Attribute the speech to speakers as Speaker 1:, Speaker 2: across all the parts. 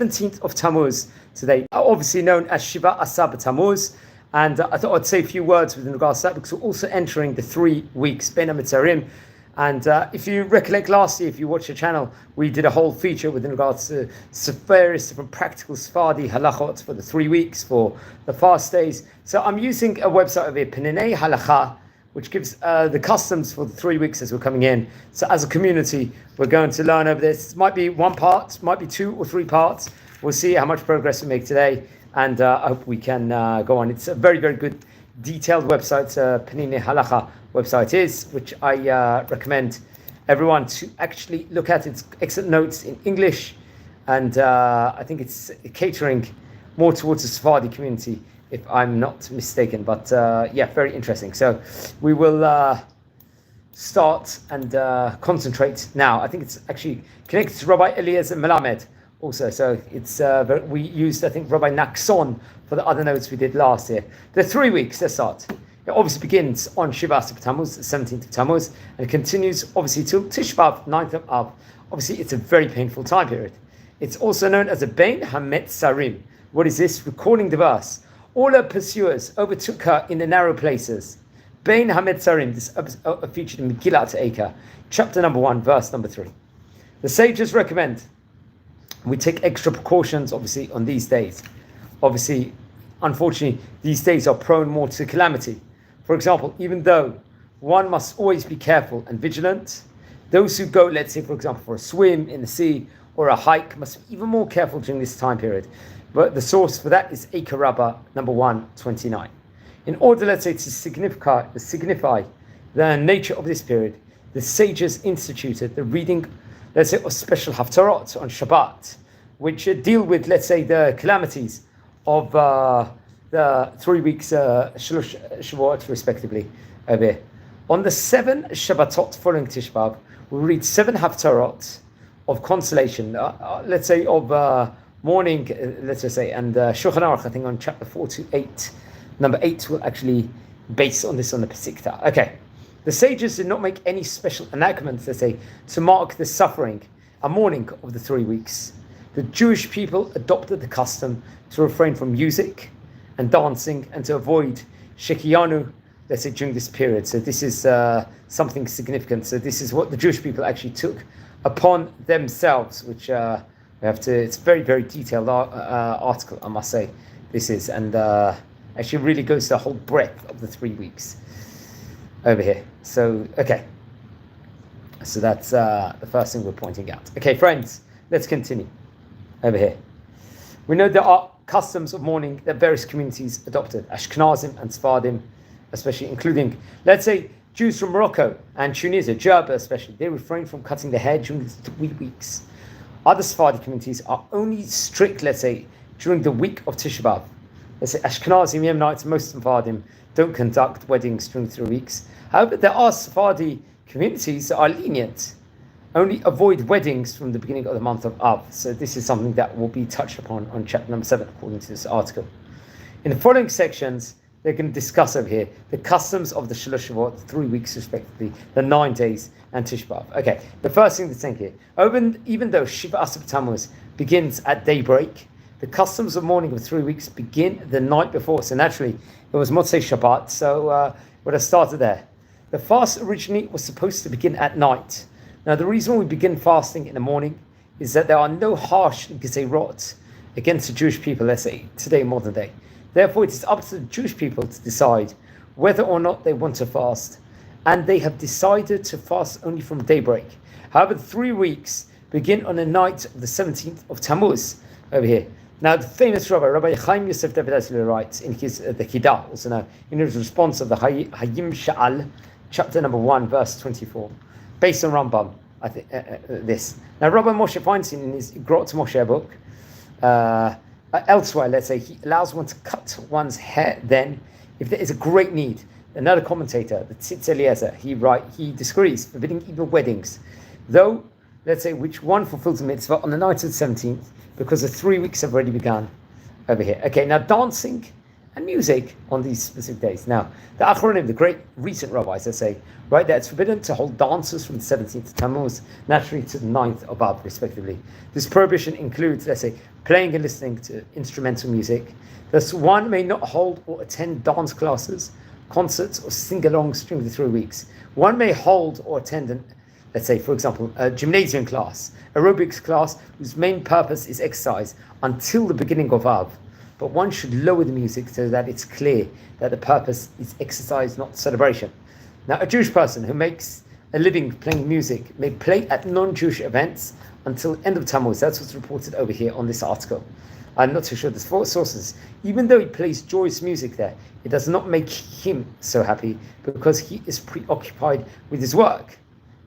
Speaker 1: 17th of Tammuz today, obviously known as Shiva Asar Tammuz. And I thought I'd say a few words with regards to that because we're also entering the 3 weeks Ben HaMitzarim. And if you recollect last year, if you watch the channel, we did a whole feature with regards to various different practical Sephardi halachot for the 3 weeks for the fast days. So I'm using a website over here, Peninei Halacha, which gives the customs for the 3 weeks as we're coming in. So as a community, we're going to learn over this. It might be one part, might be 2 or 3 parts. We'll see how much progress we make today, and I hope we can go on. It's a very, very good detailed website, Peninei Halacha website is, which I recommend everyone to actually look at. It's excellent notes in English, and I think it's catering more towards the Sephardi community, if I'm not mistaken. But yeah, very interesting. So we will start and concentrate now. I think it's actually connected to Rabbi Eliezer Melamed also. So it's we used, I think, Rabbi Naxon for the other notes we did last year. The 3 weeks, let's start. It obviously begins on Shiva Asar Tammuz, the 17th of Tammuz, and it continues obviously till Tisha B'Av, 9th of Av. Obviously, it's a very painful time period. It's also known as a Bein HaMetzarim. What is this? Recording the verse. All her pursuers overtook her in the narrow places. Bein HaMetzarim, this featured in Megillat Eika, chapter number 1, verse number 3. The sages recommend we take extra precautions, obviously, on these days. Obviously, unfortunately, these days are prone more to calamity. For example, even though one must always be careful and vigilant, those who go, let's say, for example, for a swim in the sea or a hike must be even more careful during this time period. But the source for that is Eika Rabbah, number 129. In order, let's say, to signify the nature of this period, the sages instituted the reading, let's say, of special haftarot on Shabbat, which deal with, let's say, the calamities of the 3 weeks Shalosh Shavuot, respectively, over here. On the 7 Shabbatot following Tisha B'Av, we'll read 7 haftarot of consolation, let's say, of morning, let's just say, and Shulchan Aruch, I think, on chapter 4 to 8. Number 8 will actually base on this on the Pesikta. Okay. The sages did not make any special enactments, let's say, to mark the suffering and mourning of the 3 weeks. The Jewish people adopted the custom to refrain from music and dancing and to avoid Shekianu, let's say, during this period. So this is something significant. So this is what the Jewish people actually took upon themselves, which we have to, it's very, very detailed article, I must say, this is, and actually really goes to the whole breadth of the 3 weeks over here. So, okay. So that's the first thing we're pointing out. Okay, friends, let's continue over here. We know there are customs of mourning that various communities adopted, Ashkenazim and Sephardim, especially, including, let's say, Jews from Morocco and Tunisia, Jerba especially. They refrain from cutting their hair during the 3 weeks. Other Sephardi communities are only strict, let's say, during the week of Tisha B'Av. Let's say Ashkenazim, Yemenites, most Sephardim don't conduct weddings during 3 weeks. However, there are Sephardi communities that are lenient, only avoid weddings from the beginning of the month of Av. So this is something that will be touched upon on chapter number 7, according to this article. In the following sections, they're going to discuss over here the customs of the Shalosh Shavuot, 3 weeks respectively, the 9 days, and Tisha B'Av. Okay, the first thing to think here, even though Shiva Asar Tammuz begins at daybreak, the customs of mourning of 3 weeks begin the night before. So naturally, it was Motzei Shabbat, so would have started there. The fast originally was supposed to begin at night. Now, the reason we begin fasting in the morning is that there are no harsh gezerot against the Jewish people, let's say, today, modern day. Therefore, it is up to the Jewish people to decide whether or not they want to fast. And they have decided to fast only from daybreak. However, the 3 weeks begin on the night of the 17th of Tammuz, over here. Now, the famous Rabbi Chaim Yosef David Asli writes in his the Kidah, also now, in his response of the Hayim Sha'al, chapter number 1, verse 24, based on Rambam, I think this. Now, Rabbi Moshe Feinstein in his Grot Moshe book, elsewhere, let's say, he allows one to cut one's hair then, if there is a great need. Another commentator, the Tzitz Eliezer, he disagrees, forbidding even weddings, though, let's say, which one fulfills the mitzvah on the night of the 17th, because the 3 weeks have already begun over here. Okay, now dancing and music on these specific days. Now, the Achronim, the great recent rabbis, they say, right, that it's forbidden to hold dances from the 17th Tammuz, naturally to the 9th of Av, respectively. This prohibition includes, let's say, playing and listening to instrumental music. Thus, one may not hold or attend dance classes, concerts, or sing-alongs during the 3 weeks. One may hold or attend let's say, for example, a gymnasium class, aerobics class, whose main purpose is exercise until the beginning of Av. But one should lower the music so that it's clear that the purpose is exercise, not celebration. Now, a Jewish person who makes a living playing music may play at non-Jewish events until end of Tammuz. That's what's reported over here on this article. I'm not too sure. There's 4 sources. Even though he plays joyous music there, it does not make him so happy because he is preoccupied with his work.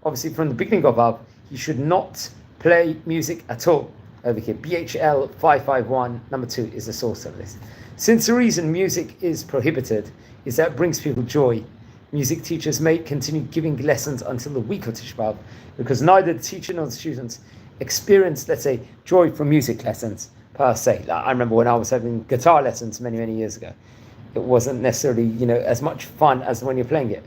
Speaker 1: Obviously, from the beginning of Av, he should not play music at all. Over here, BHL 551, number 2 is the source of this. Since the reason music is prohibited is that it brings people joy, music teachers may continue giving lessons until the week of Tisha B'Av, because neither the teacher nor the students experience, let's say, joy from music lessons per se. Like, I remember when I was having guitar lessons many, many years ago. It wasn't necessarily, as much fun as when you're playing it.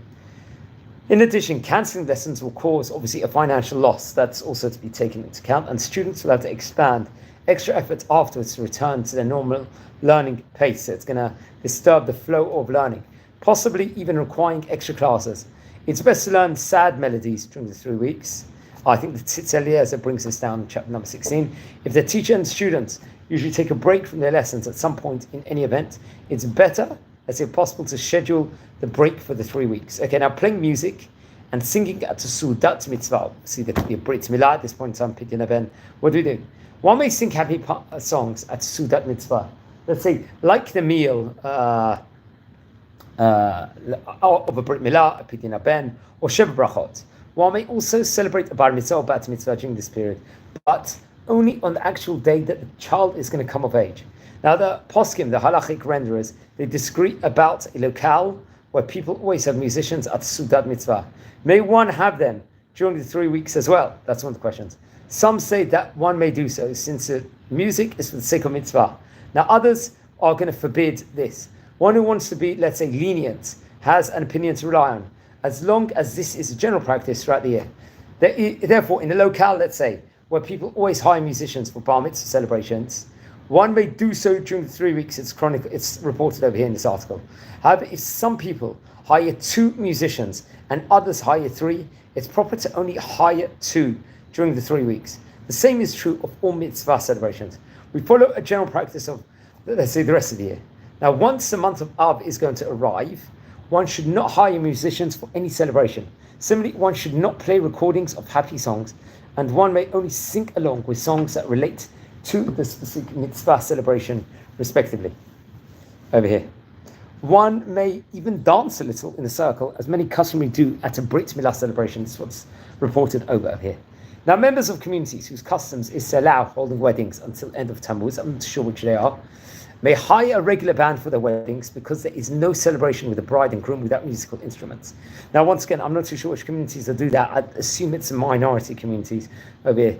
Speaker 1: In addition, cancelling lessons will cause, obviously, a financial loss. That's also to be taken into account, and students will have to expand extra efforts afterwards to return to their normal learning pace. So it's going to disturb the flow of learning, possibly even requiring extra classes. It's best to learn sad melodies during the 3 weeks. I think the Tzitz Eliezer brings this down in chapter number 16. If the teacher and students usually take a break from their lessons at some point in any event, it's better, as if possible, to schedule the break for the 3 weeks. Okay, now playing music and singing at the Sudat Mitzvah. See, there could be a Brit Milah at this point in time, Pidyon Ben. What do? One may sing happy songs at Sudat Mitzvah. Let's say, like the meal of a Brit Milah, a Pidyon Ben, or Sheva Brachot. One may also celebrate a Bar Mitzvah or Bat Mitzvah during this period, but only on the actual day that the child is going to come of age. Now, the poskim, the halachic renderers, they disagree about a locale where people always have musicians at Sudat Mitzvah. May one have them during the 3 weeks as well? That's one of the questions. Some say that one may do so, since music is for the sake of mitzvah. Now, others are going to forbid this. One who wants to be, let's say, lenient, has an opinion to rely on, as long as this is a general practice throughout the year. Therefore, in a locale, let's say, where people always hire musicians for bar mitzvah celebrations, one may do so during the 3 weeks. It's reported over here in this article. However, if some people hire 2 musicians and others hire 3, it's proper to only hire 2 during the 3 weeks. The same is true of all mitzvah celebrations. We follow a general practice of, let's say, the rest of the year. Now, once the month of Av is going to arrive, one should not hire musicians for any celebration. Similarly, one should not play recordings of happy songs, and one may only sing along with songs that relate to the specific mitzvah celebration, respectively. Over here. One may even dance a little in a circle, as many customarily do at a Brit Milah celebration. This is what's reported over here. Now, members of communities whose customs is to allow holding weddings until end of Tammuz, I'm not sure which they are, may hire a regular band for their weddings, because there is no celebration with the bride and groom without musical instruments. Now, once again, I'm not too sure which communities will do that. I assume it's minority communities over here.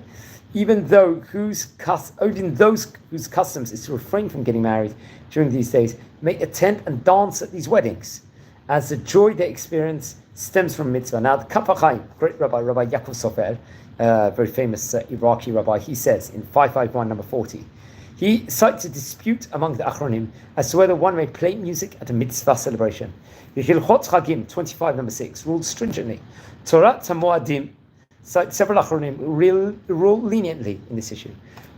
Speaker 1: Even those whose customs is to refrain from getting married during these days may attend and dance at these weddings, as the joy they experience stems from mitzvah. Now, the Kaf HaChaim, great Rabbi Yaakov Sofer, very famous Iraqi rabbi, he says in 551 number 40, he cites a dispute among the Achronim as to whether one may play music at a mitzvah celebration. The Hilchot Chagim 25 number 6 ruled stringently. Torah Tamoadim cites several Achronim who rule leniently in this issue.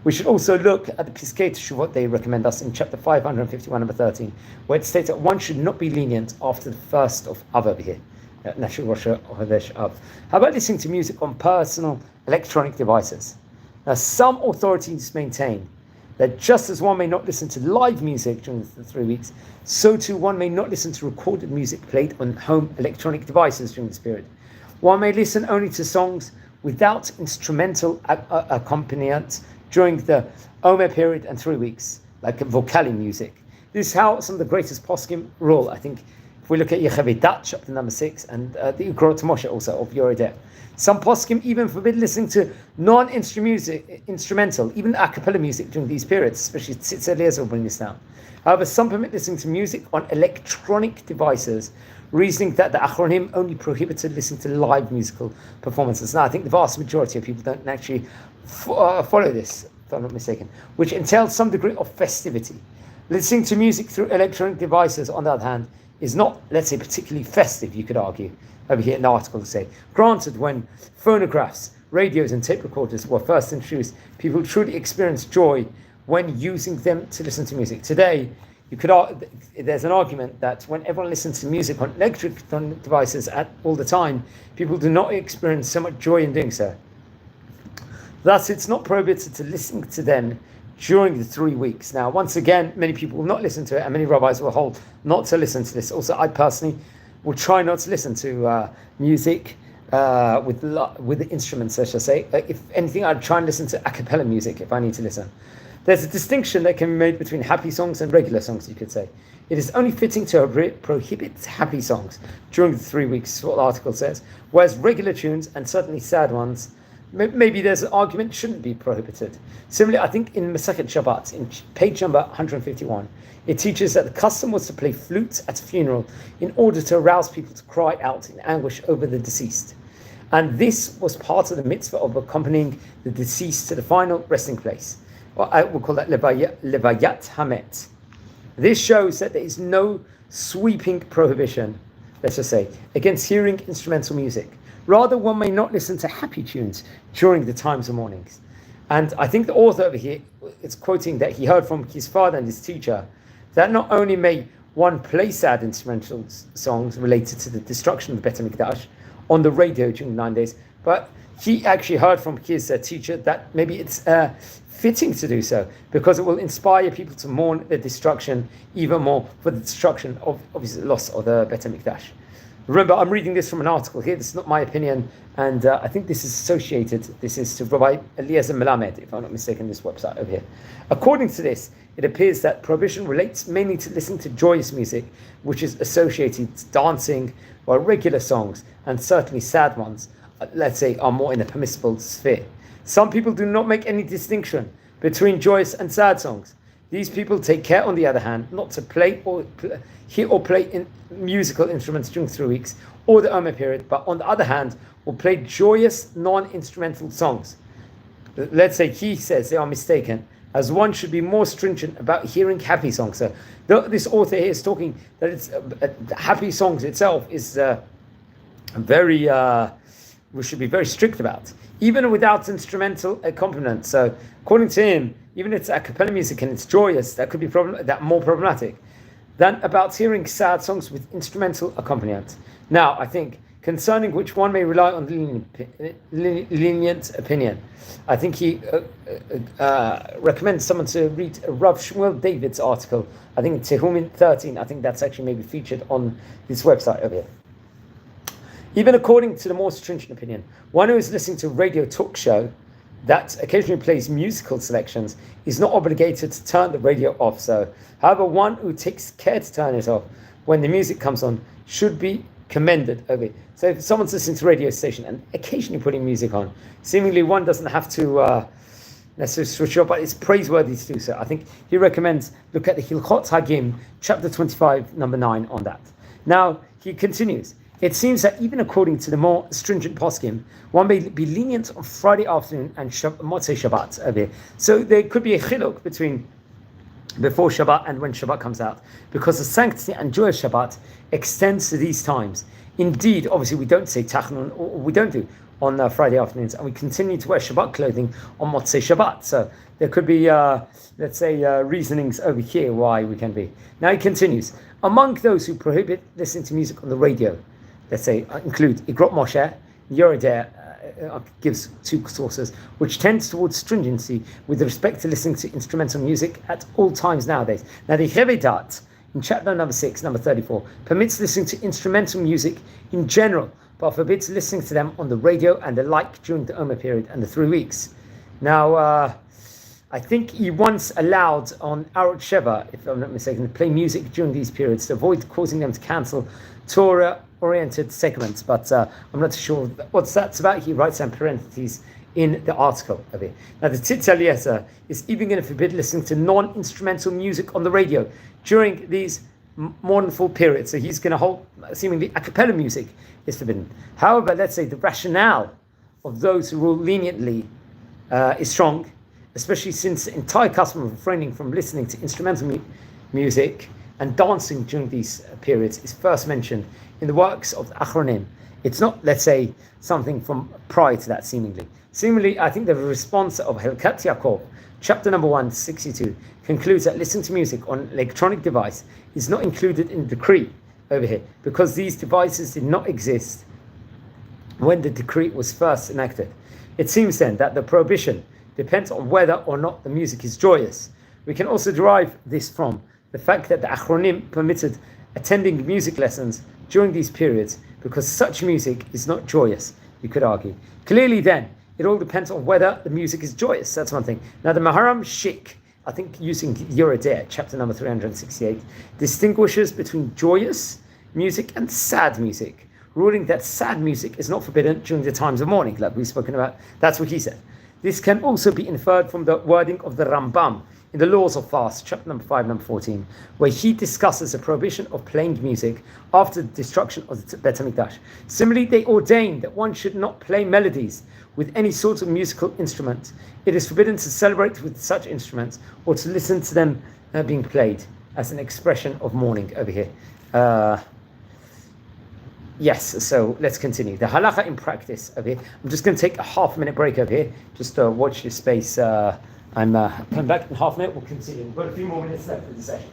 Speaker 1: We should also look at the Piskei Teshuvot they recommend us in chapter 551 number 13, where it states that one should not be lenient after the first of Av over here. How about listening to music on personal electronic devices? Now, some authorities maintain that just as one may not listen to live music during the 3 weeks, so too one may not listen to recorded music played on home electronic devices during this period. One may listen only to songs without instrumental accompaniment during the Omer period and 3 weeks, like vocali music. This is how some of the greatest poskim rule. I think If we look at Yechevedat, chapter number 6, and the Igrot Moshe also of Yoredeh. Some poskim even forbid listening to non-instrumental, even a cappella music during these periods, especially Tzitz Eliezer will bring this down. However, some permit listening to music on electronic devices, reasoning that the Achronim only prohibited listening to live musical performances. Now, I think the vast majority of people don't actually follow this, if I'm not mistaken, which entails some degree of festivity. Listening to music through electronic devices, on the other hand, is not, let's say, particularly festive, you could argue. Over here in the article to say, granted, when phonographs, radios and tape recorders were first introduced, people truly experienced joy when using them to listen to music. Today, there's an argument that when everyone listens to music on electric devices all the time, people do not experience so much joy in doing so. Thus, it's not prohibited to listen to them during the 3 weeks. Now, once again, many people will not listen to it, and many rabbis will hold not to listen to this. Also, I personally will try not to listen to music with the instruments, I shall say. If anything, I'd try and listen to a cappella music if I need to listen. There's a distinction that can be made between happy songs and regular songs, you could say. It is only fitting to prohibit happy songs during the 3 weeks, is what the article says, whereas regular tunes, and certainly sad ones, maybe there's an argument shouldn't be prohibited. Similarly, I think in Masechet Shabbat, in page number 151, it teaches that the custom was to play flutes at a funeral in order to arouse people to cry out in anguish over the deceased. And this was part of the mitzvah of accompanying the deceased to the final resting place. Well, I will call that Levayat Hamet. This shows that there is no sweeping prohibition, let's just say, against hearing instrumental music. Rather, one may not listen to happy tunes during the times of mournings. And I think the author over here is quoting that he heard from his father and his teacher that not only may one play sad instrumental songs related to the destruction of the Bet HaMikdash on the radio during 9 days, but he actually heard from his teacher that maybe it's fitting to do so because it will inspire people to mourn the destruction even more for the destruction of, obviously, the loss of the Bet HaMikdash. Remember, I'm reading this from an article here. This is not my opinion, and I think this is associated. This is to Rabbi Eliezer Melamed, if I'm not mistaken, this website over here. According to this, it appears that prohibition relates mainly to listening to joyous music, which is associated to dancing, while regular songs, and certainly sad ones, let's say, are more in the permissible sphere. Some people do not make any distinction between joyous and sad songs. These people take care, on the other hand, not to play or hear or play in musical instruments during 3 weeks or the Omer period, but on the other hand, will play joyous non-instrumental songs. Let's say he says they are mistaken, as one should be more stringent about hearing happy songs. So this author here is talking that it's happy songs itself is very we should be very strict about, even without instrumental accompaniment. So according to him, even if it's a cappella music and it's joyous, that could be more problematic than about hearing sad songs with instrumental accompaniment. Now, I think concerning which one may rely on lenient opinion, I think he recommends someone to read Rav Shmuel David's article. I think Tehumin 13. I think that's actually maybe featured on this website over here. Even according to the more stringent opinion, one who is listening to a radio talk show that occasionally plays musical selections is not obligated to turn the radio off. So, however, one who takes care to turn it off when the music comes on should be commended over it. So if someone's listening to a radio station and occasionally putting music on, seemingly one doesn't have to necessarily switch off, but it's praiseworthy to do so. I think he recommends look at the Hilchot Hagim, chapter 25, number 9 on that. Now, he continues. It seems that even according to the more stringent poskim, one may be lenient on Friday afternoon and Motzei Shabbat over here. So there could be a chiluk between before Shabbat and when Shabbat comes out, because the sanctity and joy of Shabbat extends to these times. Indeed, obviously, we don't say Tachnun, or we don't do on Friday afternoons, and we continue to wear Shabbat clothing on Motzei Shabbat. So there could be, let's say, reasonings over here why we can be. Now he continues. Among those who prohibit listening to music on the radio, let's say, include Igrot Moshe, Yoredeh gives 2 sources, which tends towards stringency with respect to listening to instrumental music at all times nowadays. Now, the Yechevedat, in chapter number 6, number 34, permits listening to instrumental music in general, but forbids listening to them on the radio and the like during the Omer period and the 3 weeks. Now, I think he once allowed on Arot Sheva, if I'm not mistaken, to play music during these periods to avoid causing them to cancel Torah-oriented segments. But I'm not sure what that's about. He writes in parentheses in the article of it. Now, the Tzitz Eliezer is even going to forbid listening to non-instrumental music on the radio during these mournful periods. So he's going to hold, seemingly, a cappella music is forbidden. However, let's say the rationale of those who rule leniently is strong, especially since the entire custom of refraining from listening to instrumental music and dancing during these periods is first mentioned in the works of the Achronim. It's not, let's say, something from prior to that, seemingly. Seemingly, I think the response of Helkat Yaakov, chapter number 162, concludes that listening to music on an electronic device is not included in the decree over here, because these devices did not exist when the decree was first enacted. It seems then that the prohibition depends on whether or not the music is joyous. We can also derive this from the fact that the Achronim permitted attending music lessons during these periods because such music is not joyous, you could argue. Clearly then, it all depends on whether the music is joyous. That's one thing. Now the Maharam Shik, I think using Yoredeh, chapter number 368, distinguishes between joyous music and sad music, ruling that sad music is not forbidden during the times of mourning, like we've spoken about. That's what he said. This can also be inferred from the wording of the Rambam in the Laws of Fast, chapter number 5, number 14, where he discusses the prohibition of playing music after the destruction of the Bet HaMikdash. Similarly, they ordain that one should not play melodies with any sort of musical instrument. It is forbidden to celebrate with such instruments or to listen to them being played as an expression of mourning over here. Yes, so let's continue. The halacha in practice over here. I'm just going to take a half-minute break over here. Just watch this space. I'm coming back in half a minute. We'll continue. We've got a few more minutes left of the session.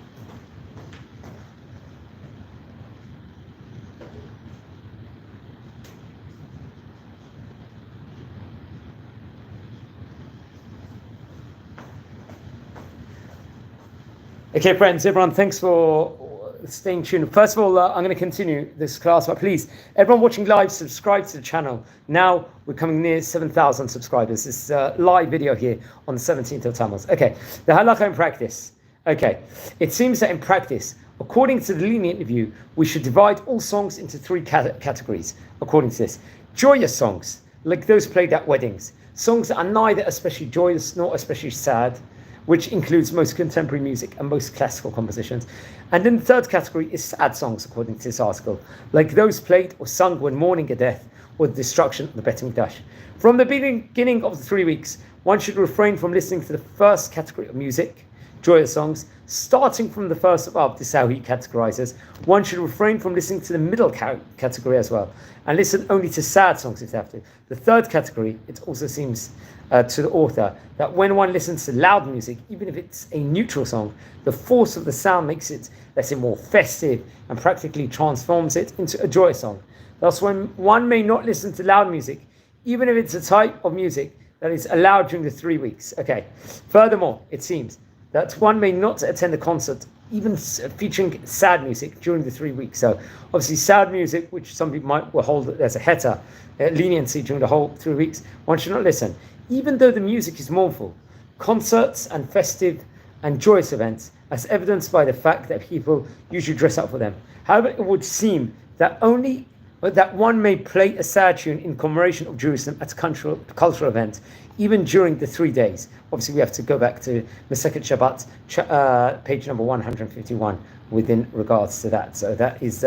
Speaker 1: Okay, friends, everyone, thanks for staying tuned. First of all, I'm going to continue this class, but please, everyone watching live, subscribe to the channel. Now we're coming near 7,000 subscribers. This is a live video here on the 17th of Tammuz. Okay, the halakha in practice. Okay, it seems that in practice, according to the lenient view, we should divide all songs into three categories. According to this, joyous songs, like those played at weddings, songs that are neither especially joyous nor especially sad, which includes most contemporary music and most classical compositions. And then the third category is sad songs, according to this article, like those played or sung when mourning a death or the destruction of the Bet HaMikdash. From the beginning of the 3 weeks, one should refrain from listening to the first category of music, joyous songs. Starting from the first above, this is how he categorizes. One should refrain from listening to the middle category as well, and listen only to sad songs if they have to. The third category, it also seems to the author that when one listens to loud music, even if it's a neutral song, the force of the sound makes it, let's say, more festive and practically transforms it into a joyous song. Thus, when one may not listen to loud music, even if it's a type of music that is allowed during the 3 weeks. Okay. Furthermore, it seems that one may not attend a concert, even featuring sad music during the 3 weeks. So, obviously, sad music, which some people might hold as a heta, leniency during the whole 3 weeks, one should not listen. Even though the music is mournful, concerts and festive and joyous events, as evidenced by the fact that people usually dress up for them. However, it would seem that one may play a sad tune in commemoration of Jerusalem at a cultural event, even during the 3 days. Obviously, we have to go back to Masechet Shabbat, page number 151, within regards to that. So that is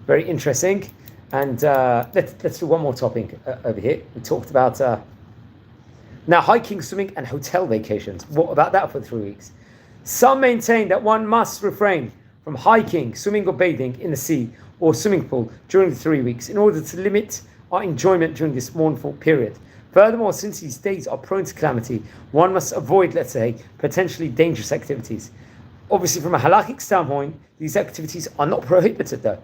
Speaker 1: very interesting. And let's do one more topic over here. We talked about now hiking, swimming, and hotel vacations. What about that for 3 weeks? Some maintain that one must refrain from hiking, swimming, or bathing in the sea or swimming pool during the 3 weeks in order to limit our enjoyment during this mournful period. Furthermore, since these days are prone to calamity, one must avoid, let's say, potentially dangerous activities. Obviously, from a halakhic standpoint, these activities are not prohibited though.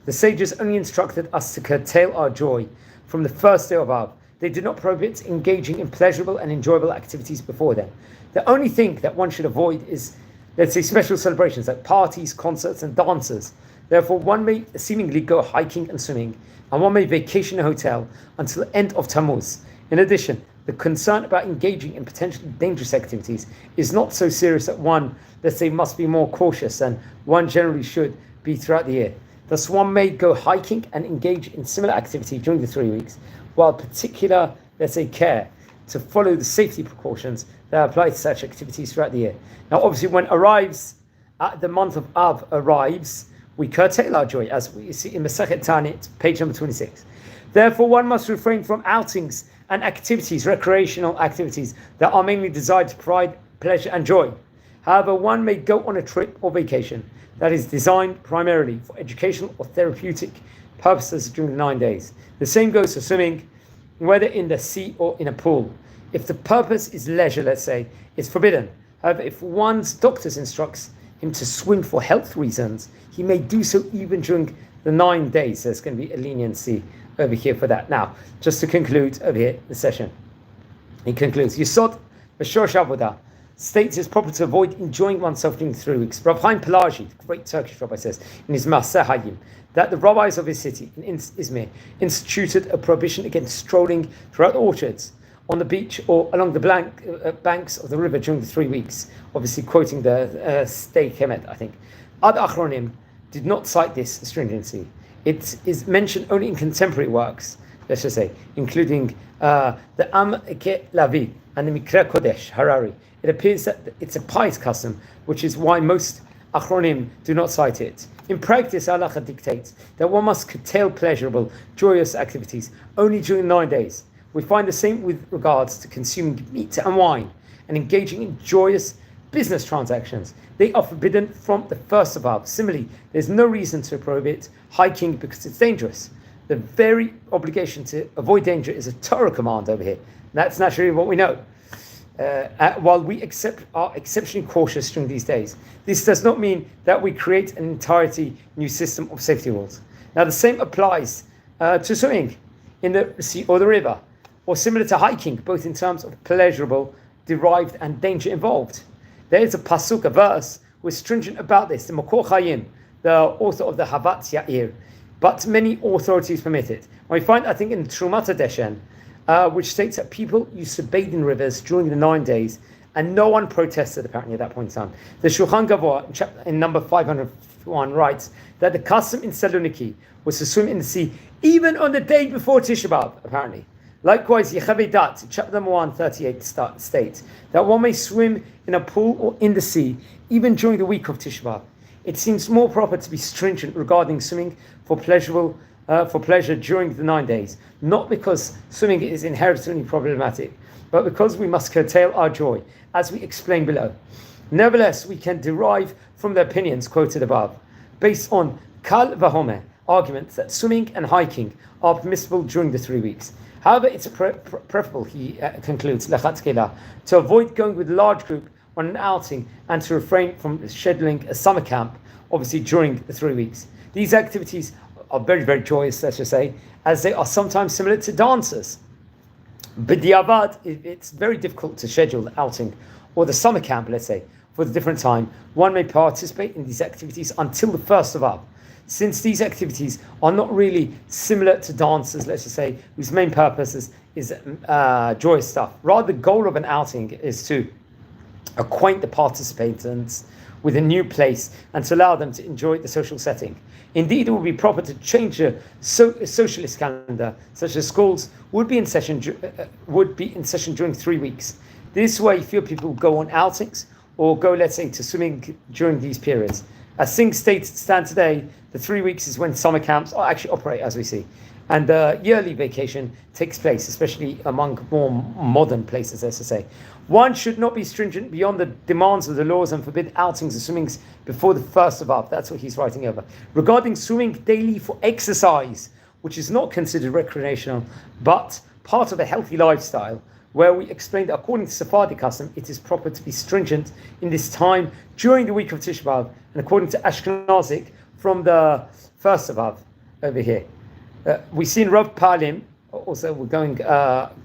Speaker 1: The sages only instructed us to curtail our joy from the first day above. They did not prohibit engaging in pleasurable and enjoyable activities before then. The only thing that one should avoid is, let's say, special celebrations like parties, concerts, and dances. Therefore, one may seemingly go hiking and swimming, and one may vacation in a hotel until the end of Tammuz. In addition, the concern about engaging in potentially dangerous activities is not so serious that one, let's say, must be more cautious than one generally should be throughout the year. Thus, one may go hiking and engage in similar activity during the 3 weeks, while particular, let's say, care to follow the safety precautions that apply to such activities throughout the year. Now, obviously, when the month of Av arrives, we curtail our joy, as we see in Masechet Tanit, page number 26. Therefore, one must refrain from outings and activities, recreational activities, that are mainly designed to provide pleasure and joy. However, one may go on a trip or vacation that is designed primarily for educational or therapeutic purposes during the 9 days. The same goes for swimming, whether in the sea or in a pool. If the purpose is leisure, let's say, it's forbidden. However, if one's doctor instructs him to swim for health reasons, he may do so even during the 9 days. There's going to be a leniency over here for that. Now, just to conclude over here the session, he concludes, Yisod B'Shorosh Avodah states it's proper to avoid enjoying oneself during 3 weeks. Rav Chaim Pelagi, the great Turkish rabbi, says in his Maseh Hayim that the rabbis of his city in Izmir instituted a prohibition against strolling throughout the orchards, on the beach, or along the banks of the river during the 3 weeks. Obviously quoting the Stei Kemet, I think. Ad Achronim did not cite this stringency. It is mentioned only in contemporary works, let's just say, including the Am Eke Lavi and the Mikra Kodesh Harari. It appears that it's a pious custom, which is why most Achronim do not cite it. In practice, halacha dictates that one must curtail pleasurable, joyous activities only during 9 days. We find the same with regards to consuming meat and wine and engaging in joyous business transactions. They are forbidden from the first of Av. Similarly, there's no reason to prohibit hiking because it's dangerous. The very obligation to avoid danger is a Torah command over here. That's naturally what we know. While we are exceptionally cautious during these days, this does not mean that we create an entirely new system of safety rules. Now, the same applies to swimming in the sea or the river, or similar to hiking, both in terms of pleasurable, derived, and danger involved. There is a pasuk, a verse, who is stringent about this, the Makor Chayim, the author of the Havat Yair, but many authorities permit it. And we find, I think, in Trumat HaDeshen, which states that people used to bathe in rivers during the 9 days, and no one protested apparently at that point in time. The Shulchan Gavor, in number 501, writes that the custom in Saloniki was to swim in the sea even on the day before Tisha B'Av, apparently. Likewise, Yechavei Dat, chapter number 138, states that one may swim in a pool or in the sea even during the week of Tisha B'Av. It seems more proper to be stringent regarding swimming for pleasure during the 9 days, not because swimming is inherently problematic, but because we must curtail our joy, as we explain below. Nevertheless, we can derive from the opinions quoted above, based on Kal Vahomer arguments, that swimming and hiking are permissible during the 3 weeks. However, it's preferable, he concludes, to avoid going with a large group on an outing and to refrain from scheduling a summer camp, obviously during the 3 weeks. These activities are very, very joyous, let's just say, as they are sometimes similar to dances. But it's very difficult to schedule the outing or the summer camp, let's say, for the different time. One may participate in these activities until the 1st of Av. Since these activities are not really similar to dances, let's just say, whose main purpose is joyous stuff. Rather, the goal of an outing is to acquaint the participants with a new place and to allow them to enjoy the social setting. Indeed, it would be proper to change a socialist calendar, such as schools would be in session during 3 weeks. This way, fewer people go on outings or go, let's say, to swimming during these periods. As things stand today, the 3 weeks is when summer camps actually operate, as we see. And the yearly vacation takes place, especially among more modern places, let's say. One should not be stringent beyond the demands of the laws and forbid outings and swimmings before the 1st of Av. That's what he's writing over. Regarding swimming daily for exercise, which is not considered recreational, but part of a healthy lifestyle, where we explained that according to Sephardic custom, it is proper to be stringent in this time during the week of Tisha B'Av, and according to Ashkenazic, from the 1st of Av over here. We see in Rav Palim, also we're going,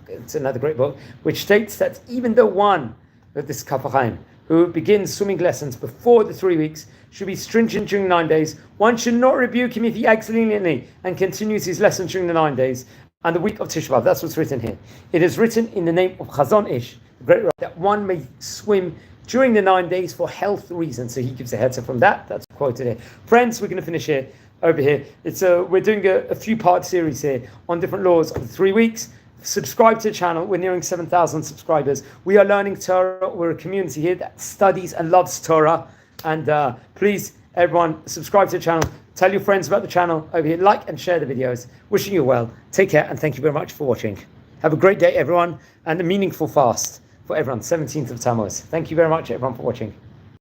Speaker 1: it's another great book, which states that even though one, this Kaf HaChaim, who begins swimming lessons before the 3 weeks, should be stringent during 9 days, one should not rebuke him if he acts leniently and continues his lessons during the 9 days, and the week of Tisha B'Av. That's what's written here. It is written in the name of Chazon Ish, the great rabbi, that one may swim during the 9 days for health reasons. So he gives a heads up from that. That's quoted here. Friends, we're going to finish here. Over here, we're doing a few-part series here on different laws of the 3 weeks. Subscribe to the channel. We're nearing 7,000 subscribers. We are learning Torah. We're a community here that studies and loves Torah. And please, everyone, subscribe to the channel. Tell your friends about the channel over here. Like and share the videos. Wishing you well. Take care, and thank you very much for watching. Have a great day, everyone, and a meaningful fast for everyone. 17th of Tammuz. Thank you very much, everyone, for watching.